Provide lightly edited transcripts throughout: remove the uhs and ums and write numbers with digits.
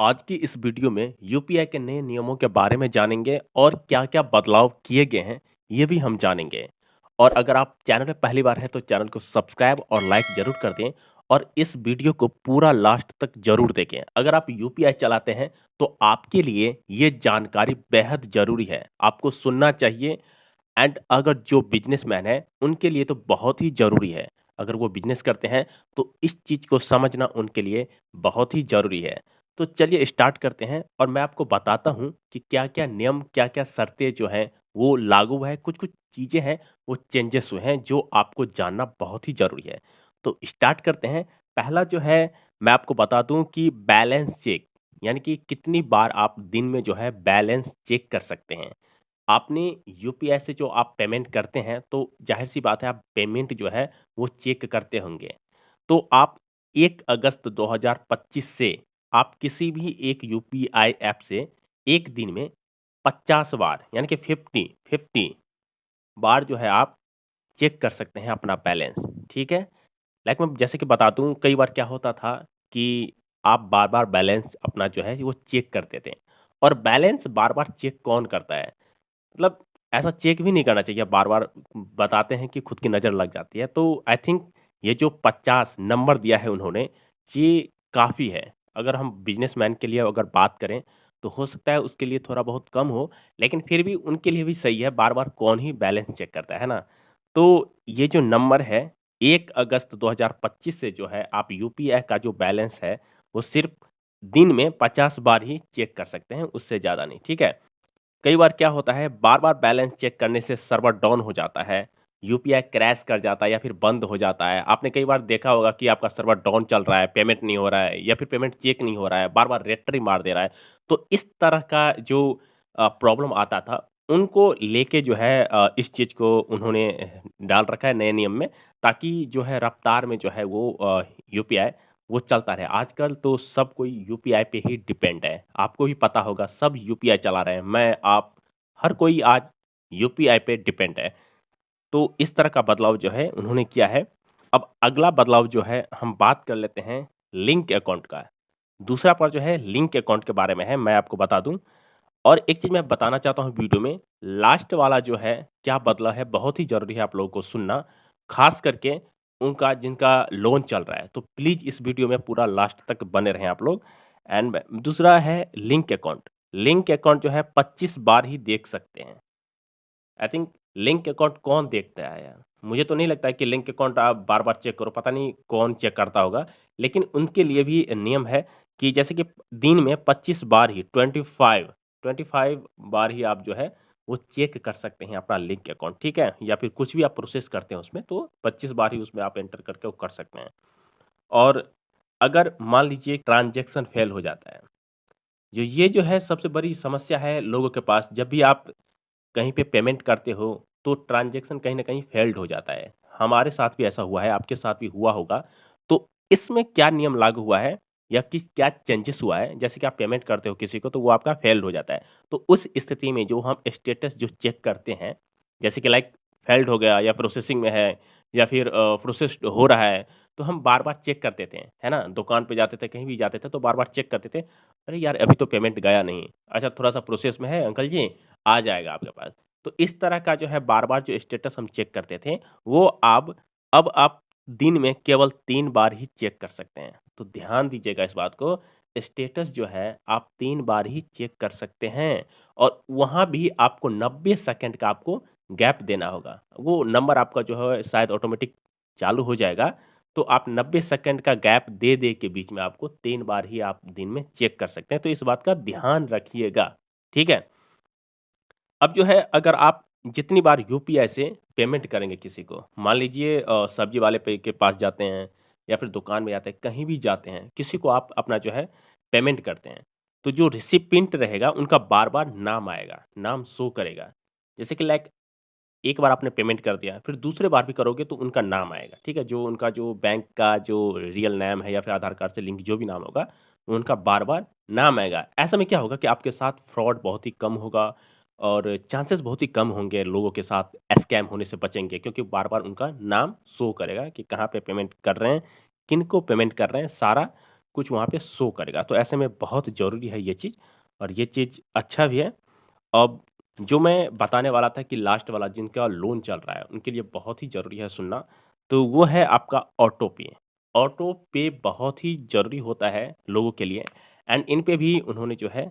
आज की इस वीडियो में यूपीआई के नए नियमों के बारे में जानेंगे और क्या-क्या बदलाव किए गए हैं, ये भी हम जानेंगे। और अगर आप चैनल पे पहली बार हैं तो चैनल को सब्सक्राइब और लाइक ज़रूर कर दें और इस वीडियो को पूरा लास्ट तक ज़रूर देखें। अगर आप यूपीआई चलाते हैं तो आपके लिए ये जानकारी बेहद ज़रूरी है, आपको सुनना चाहिए एंड अगर जो बिज़नेसमैन हैं, उनके लिए तो बहुत ही ज़रूरी है। अगर वो बिज़नेस करते हैं, तो इस चीज़ को समझना उनके लिए बहुत ही ज़रूरी है। तो चलिए स्टार्ट करते हैं और मैं आपको बताता हूँ कि क्या-क्या नियम, क्या-क्या शर्तें जो हैं, वो लागू है। कुछ-कुछ चीज़ें हैं, वो चेंजेस हुए हैं, जो आपको जानना बहुत ही ज़रूरी है। तो स्टार्ट करते हैं। पहला जो है, मैं आपको बता दूँ कि बैलेंस चेक, यानी कि कितनी बार आप दिन में जो है बैलेंस चेक कर सकते हैं। आपने यूपीआई से जो आप पेमेंट करते हैं, तो ज़ाहिर-सी बात है आप पेमेंट जो है वो चेक करते होंगे। तो आप 1 अगस्त 2025 से आप किसी भी एक यूपीआई ऐप से 1 दिन में 50 बार यानी कि 50 बार जो है आप चेक कर सकते हैं अपना बैलेंस, ठीक है? लाइक मैं जैसे कि बता दूँ कई बार क्या होता था कि आप बार-बार बैलेंस अपना जो है वो चेक करते थे और बैलेंस बार-बार चेक कौन करता है? मतलब ऐसा चेक भी नहीं करना चाहिए, बार-बार बताते हैं कि खुद की नज़र लग जाती है। तो आई थिंक ये जो 50 नंबर दिया है उन्होंने, ये काफ़ी है। अगर हम बिज़नेसमैन के लिए अगर बात करें, तो हो सकता है उसके लिए थोड़ा बहुत कम हो, लेकिन फिर भी उनके लिए भी सही है, बार-बार कौन ही बैलेंस चेक करता है ना? तो ये जो नंबर है, 1 अगस्त 2025 से जो है आप यूपीआई का जो बैलेंस है, वो सिर्फ़ दिन में 50 बार ही चेक कर सकते हैं, उससे ज़्यादा नहीं, ठीक है? कई बार क्या होता है बार-बार बैलेंस चेक करने से सर्वर डाउन हो जाता है, यूपीआई क्रैश कर जाता है या फिर बंद हो जाता है। आपने कई बार देखा होगा कि आपका सर्वर डाउन चल रहा है, पेमेंट नहीं हो रहा है या फिर पेमेंट चेक नहीं हो रहा है, बार-बार रेट्री मार दे रहा है। तो इस तरह का जो प्रॉब्लम आता था, उनको लेके जो है इस चीज़ को उन्होंने डाल रखा है नए नियम में ताकि जो है रफ्तार में जो है वो यूपीआई वो चलता रहे। आजकल तो सब कोई यूपीआई पे ही डिपेंड है। आपको भी पता होगा सब यूपीआई चला रहे हैं। मैं, आप, हर कोई आज यूपीआई पे डिपेंड है। तो इस तरह का बदलाव जो है उन्होंने किया है। अब अगला बदलाव जो है हम बात कर लेते हैं लिंक अकाउंट का। दूसरा पर जो है लिंक अकाउंट के बारे में है, मैं आपको बता दूँ। और एक चीज़ मैं बताना चाहता हूँ वीडियो में, लास्ट वाला जो है क्या बदला है बहुत ही ज़रूरी है आप लोगों को सुनना, ख़ास करके उनका जिनका लोन चल रहा है। तो प्लीज़ इस वीडियो में पूरा लास्ट तक बने रहें आप लोग। एंड दूसरा है लिंक अकाउंट। लिंक अकाउंट जो है 25 बार ही देख सकते हैं। आई थिंक लिंक अकाउंट कौन देखता है यार? मुझे तो नहीं लगता है कि लिंक अकाउंट आप बार-बार चेक करो, पता नहीं कौन चेक करता होगा। लेकिन उनके लिए भी नियम है कि जैसे कि दिन में 25 बार ही 25 बार ही आप जो है वो चेक कर सकते हैं अपना लिंक अकाउंट, ठीक है? या फिर कुछ भी आप प्रोसेस करते हैं उसमें तो 25 बार ही उसमें आप एंटर करके वो कर सकते हैं। और अगर मान लीजिए ट्रांज़ैक्शन फेल हो जाता है, ये जो है सबसे बड़ी समस्या है लोगों के पास जब भी आप कहीं पे पेमेंट करते हो, तो ट्रांज़ैक्शन कहीं न कहीं फ़ेल्ड हो जाता है। हमारे साथ भी ऐसा हुआ है, आपके साथ भी हुआ होगा। तो इसमें क्या नियम लागू हुआ है या क्या चेंजेस हुआ है? जैसे कि आप पेमेंट करते हो किसी को तो वो आपका फ़ेल्ड हो जाता है। तो उस स्थिति में जो हम स्टेटस जो चेक करते हैं, जैसे कि लाइक फ़ेल्ड हो गया या प्रोसेसिंग में है या फिर प्रोसेस्ड हो रहा है, तो हम बार-बार चेक करते थे, है ना? दुकान पे जाते थे, कहीं भी जाते थे तो बार-बार चेक करते थे। अरे यार! अभी तो पेमेंट गया नहीं। अच्छा थोड़ा-सा प्रोसेस में है अंकल जी, आ जाएगा आपके पास। तो इस तरह का जो है बार-बार जो स्टेटस हम चेक करते थे, वो अब आप दिन में केवल 3 बार ही चेक कर सकते हैं। तो ध्यान दीजिएगा इस बात को, स्टेटस जो है आप 3 बार ही चेक कर सकते हैं और वहाँ भी आपको 90 सेकंड का आपको गैप देना होगा। वो नंबर आपका जो है शायद ऑटोमेटिक चालू हो जाएगा, तो आप 90 सेकंड का गैप दे-दे के बीच में आपको 3 बार ही आप दिन में चेक कर सकते हैं। तो इस बात का ध्यान रखिएगा, ठीक है? अब जो है अगर आप जितनी बार यूपीआई से पेमेंट करेंगे किसी को, मान लीजिए सब्जी वाले पे के पास जाते हैं या फिर दुकान में जाते हैं, कहीं भी जाते हैं, किसी को आप अपना जो है पेमेंट करते हैं, तो जो रिसिपिएंट रहेगा उनका बार-बार नाम आएगा, नाम शो करेगा। जैसे कि लाइक एक बार आपने पेमेंट कर दिया, फिर दूसरे बार भी करोगे तो उनका नाम आएगा, ठीक है? जो उनका जो बैंक का जो रियल नेम है या फिर आधार कार्ड से लिंक जो भी नाम होगा, उनका बार-बार नाम आएगा। ऐसे में क्या होगा कि आपके साथ फ्रॉड बहुत ही कम होगा और चांसेस बहुत ही कम होंगे लोगों के साथ स्कैम होने से बचेंगे क्योंकि बार-बार उनका नाम शो करेगा कि कहाँ पे पेमेंट कर रहे हैं, किनको पेमेंट कर रहे हैं, सारा कुछ वहाँ पे शो करेगा। तो ऐसे में बहुत ज़रूरी है ये चीज़ और ये चीज़ अच्छा भी है। अब जो मैं बताने वाला था कि लास्ट वाला जिनका लोन चल रहा है, उनके लिए बहुत ही ज़रूरी है सुनना, तो वो है आपका ऑटो पे। ऑटो पे बहुत ही ज़रूरी होता है लोगों के लिए एंड इन पे भी उन्होंने जो है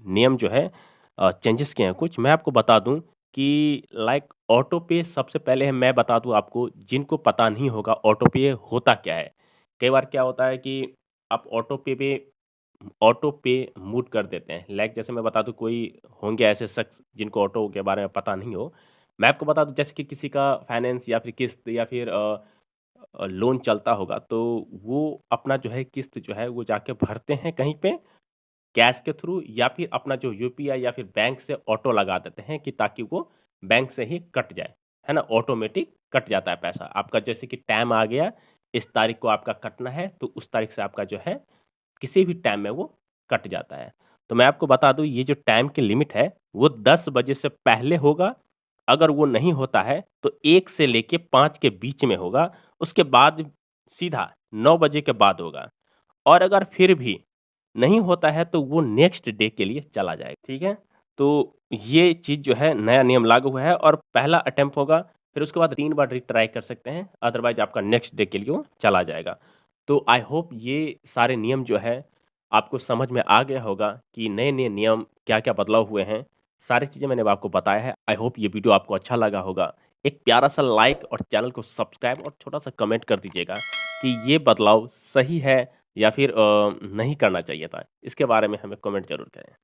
नियम जो है चेंजेस किए हैं कुछ। मैं आपको बता दूँ कि लाइक ऑटो पे सबसे पहले मैं बता दूँ आपको जिनको पता नहीं होगा ऑटो पे होता क्या है। कई बार क्या होता है कि आप ऑटो पे मूड कर देते हैं। लाइक जैसे मैं बता दूँ कोई होंगे ऐसे शख्स जिनको ऑटो के बारे में पता नहीं हो। मैं आपको बता दूँ जैसे कि किसी का फाइनेंस या फिर किस्त या फिर लोन चलता होगा तो वो अपना जो है किस्त जो है वो जाके भरते हैं कहीं पे कैश के थ्रू या फिर अपना जो यूपीआई या फिर बैंक से ऑटो लगा देते हैं कि ताकि वो बैंक से ही कट जाए, है ना? ऑटोमेटिक कट जाता है पैसा। आपका जैसे कि टाइम आ गया, इस तारीख को आपका कटना है, तो उस तारीख से आपका जो है किसी भी टाइम में वो कट जाता है। तो मैं आपको बता दूँ ये जो टाइम की लिमिट है, वो 10 बजे से पहले होगा, अगर वो नहीं होता है तो 1 से लेके 5 के बीच में होगा, उसके बाद सीधा 9 बजे के बाद होगा और अगर फिर भी नहीं होता है तो वो नेक्स्ट डे के लिए चला जाएगा, ठीक है? तो ये चीज़ जो है नया नियम लागू हुआ है और पहला अटेम्प्ट होगा, फिर उसके बाद 3 बार रिट्राई कर सकते हैं, अदरवाइज़ आपका नेक्स्ट डे के लिए वो चला जाएगा। तो आई होप ये सारे नियम जो है आपको समझ में आ गया होगा कि नए-नए नियम क्या-क्या बदलाव हुए हैं। सारी चीज़ें मैंने आपको बताया है। आई होप ये वीडियो आपको अच्छा लगा होगा। एक प्यारा-सा लाइक और चैनल को सब्सक्राइब और छोटा-सा कमेंट कर दीजिएगा कि ये बदलाव सही है या फिर नहीं करना चाहिए था। इसके बारे में हमें कमेंट ज़रूर करें।